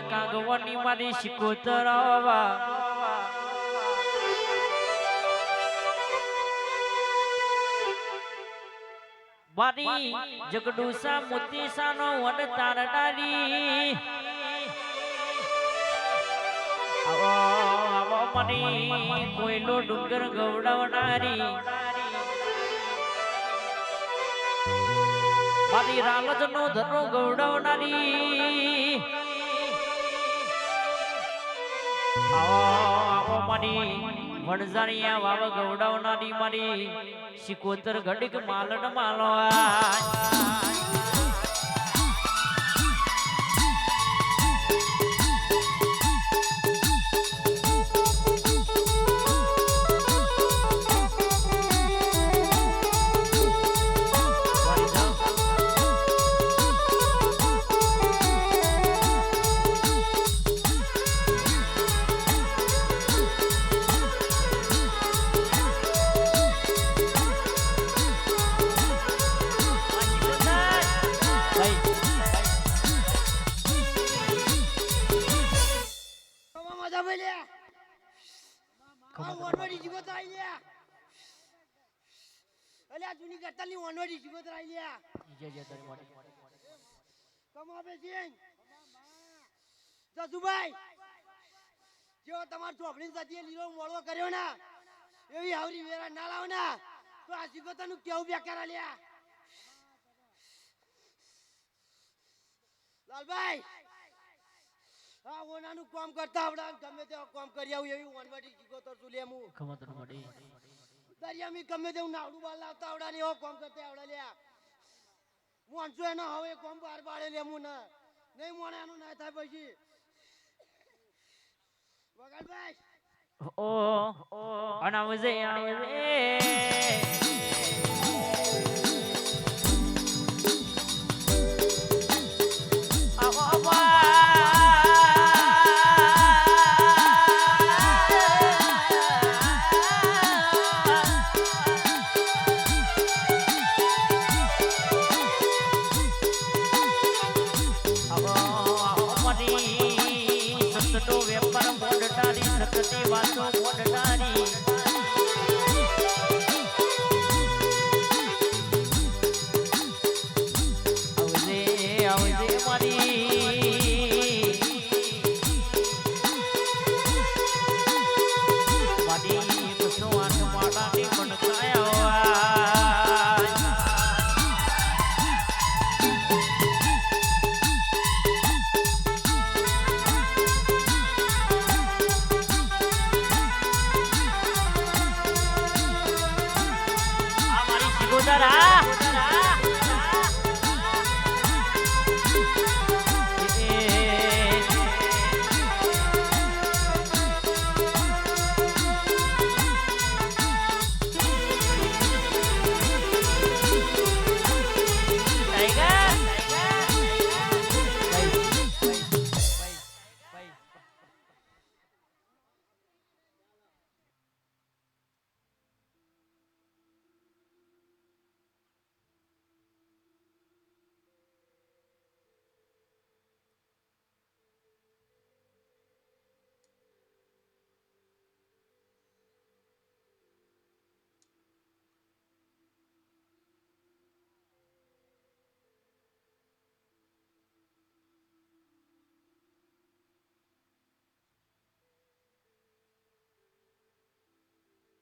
one કાગવાની મારી શિકોતરાવા મારી Jagdusha મોતીસાનો one તારડારી આવો આવો મની કોઈલો ડુંગર ગવડાવનારી મારી રાલજનો ધરો ગવડાવનારી આવો મની વણઝારિયા વાવ ગવડાવનારી મારી શિકોતર ઘડીક માલન માલો તમાર ચોપડી સતીએ લીલો મોળો કર્યો ને એવી આવરી વેરા ના લાવ ને તો આ શિકોતરનું કેવું બેકાર લ્યા લાલભાઈ હા ઓનાનું કામ કરતા આવડા ગમે તે કામ કરી આવું એવી વનવાડી શિકોતર છું લે હું ખમતર મડી દરિયામી ગમે તે નાવડું બાર લાવતા આવડા ને એવો કામ કરતા આવડા લ્યા મોનસો એનો હવે કામ બાર બાળે લે હું ને નહીં મોણે એનું ના થાય પછી વગાડભાઈ ઓ અનાવજે ઉદરા